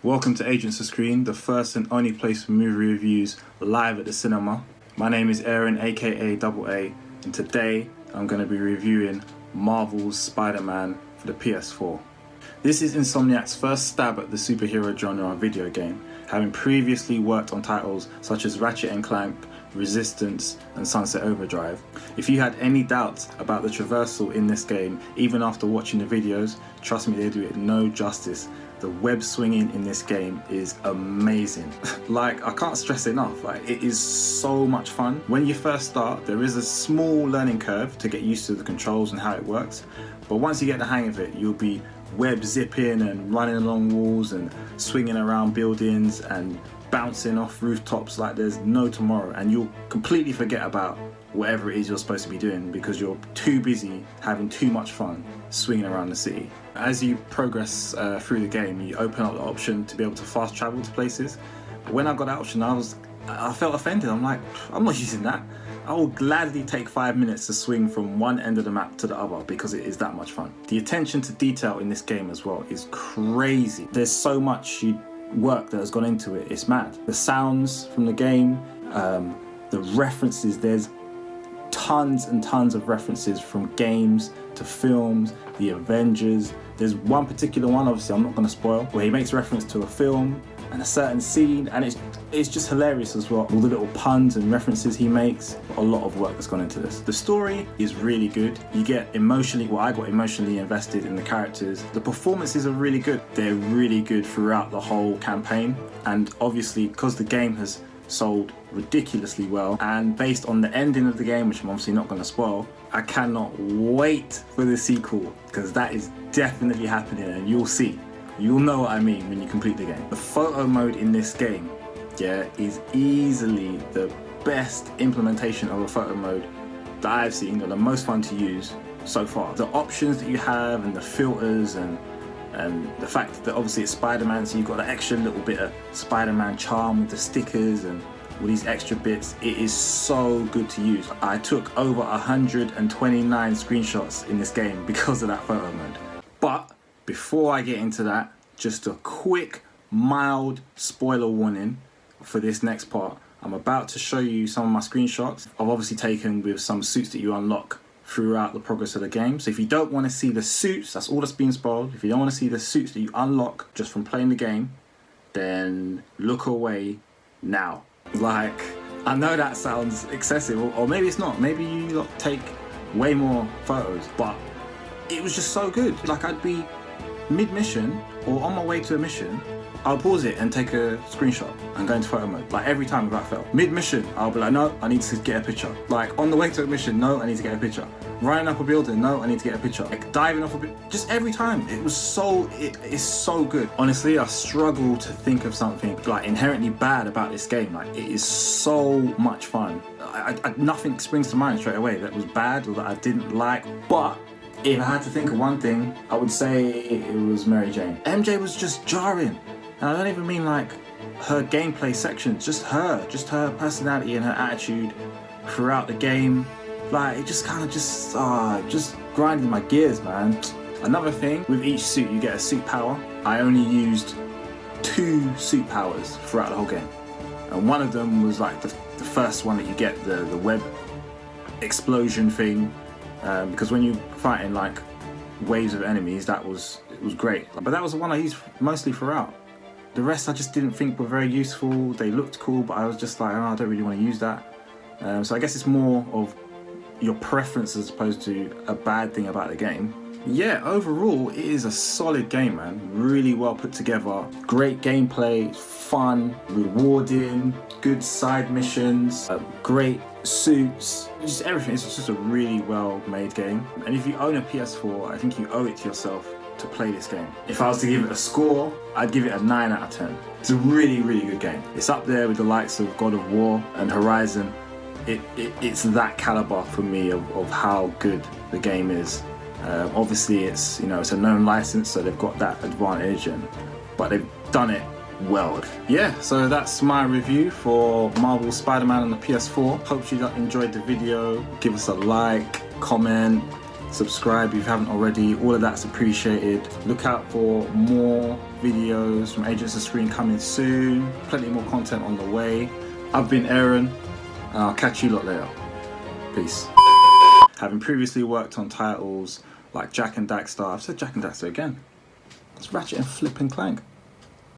Welcome to S.C.R.E.E.N, the first and only place for movie reviews live at the cinema. My name is Aaron, aka AA, and today I'm going to be reviewing Marvel's Spider-Man for the PS4. This is Insomniac's first stab at the superhero genre on video game, having previously worked on titles such as Ratchet & Clank, Resistance and Sunset Overdrive. If you had any doubts about the traversal in this game, even after watching the videos, trust me, they do it no justice. The web swinging in this game is amazing. Like, I can't stress enough, like, it is so much fun. When you first start, there is a small learning curve to get used to the controls and how it works, but once you get the hang of it, you'll be web zipping and running along walls and swinging around buildings and bouncing off rooftops like there's no tomorrow, and you'll completely forget about whatever it is you're supposed to be doing because you're too busy having too much fun swinging around the city. As you progress through the game, you open up the option to be able to fast travel to places. When I got that option, I felt offended. I'm like, I'm not using that. I will gladly take 5 minutes to swing from one end of the map to the other because it is that much fun. The attention to detail in this game as well is crazy. There's so much work that has gone into it, it's mad. The sounds from the game, the references, there's tons and tons of references from games to films, the Avengers. There's one particular one, obviously I'm not going to spoil, where he makes reference to a film and a certain scene, and it's just hilarious as well. All the little puns and references he makes, a lot of work that's gone into this. The story is really good. You get emotionally, well, I got emotionally invested in the characters. The performances are really good. They're really good throughout the whole campaign, and obviously because the game has sold ridiculously well, and based on the ending of the game, which I'm obviously not going to spoil, I cannot wait for the sequel, because that is definitely happening, and you'll see. You'll know what I mean when you complete the game. The photo mode in this game, yeah, is easily the best implementation of a photo mode that I've seen, or the most fun to use so far. The options that you have and the filters and the fact that obviously it's Spider-Man, so you've got that extra little bit of Spider-Man charm with the stickers and all these extra bits. It is so good to use. I took over 129 screenshots in this game because of that photo mode. But before I get into that, just a quick, mild spoiler warning for this next part. I'm about to show you some of my screenshots I've obviously taken with some suits that you unlock throughout the progress of the game. So if you don't want to see the suits, that's all that's being spoiled. If you don't want to see the suits that you unlock just from playing the game, then look away now. Like, I know that sounds excessive, or maybe it's not. Maybe you take way more photos, but it was just so good. Like, I'd be mid-mission or on my way to a mission, I'll pause it and take a screenshot and go into photo mode, like every time without fail. Mid-mission, I'll be like, no, I need to get a picture. Like, on the way to a mission, no, I need to get a picture. Running up a building, no, I need to get a picture. Like, diving off a bit, just every time. It is so good. Honestly, I struggle to think of something like inherently bad about this game. Like, it is so much fun. Nothing springs to mind straight away that was bad or that I didn't like, but if I had to think of one thing, I would say it was Mary Jane. MJ was just jarring. And I don't even mean like her gameplay sections, just her personality and her attitude throughout the game. Like, it just kind of just grinding my gears, man. Another thing, with each suit you get a suit power. I only used 2 suit powers throughout the whole game. And one of them was like the first one that you get, the web explosion thing. Because when you're fighting like waves of enemies, it was great. But that was the one I used mostly throughout. The rest I just didn't think were very useful. They looked cool, but I was just like, oh, I don't really want to use that. So I guess it's more of your preference as opposed to a bad thing about the game. Yeah, overall, it is a solid game, man. Really well put together. Great gameplay, fun, rewarding, good side missions, great suits, just everything. It's just a really well made game. And if you own a PS4, I think you owe it to yourself to play this game. If I was to give it a score, I'd give it a 9 out of 10. It's a really, really good game. It's up there with the likes of God of War and Horizon. It's that caliber for me of how good the game is. Obviously it's a known license, so they've got that advantage, but they've done it well. Yeah, so that's my review for Marvel's Spider-Man on the PS4. Hope you enjoyed the video. Give us a like, comment, subscribe if you haven't already. All of that's appreciated. Look out for more videos from Agents of S.C.R.E.E.N coming soon. Plenty more content on the way. I've been Aaron, and I'll catch you lot later. Peace. Having previously worked on titles like Jak and Daxter, I've said Jak and Daxter again. It's Ratchet and Flip and Clank.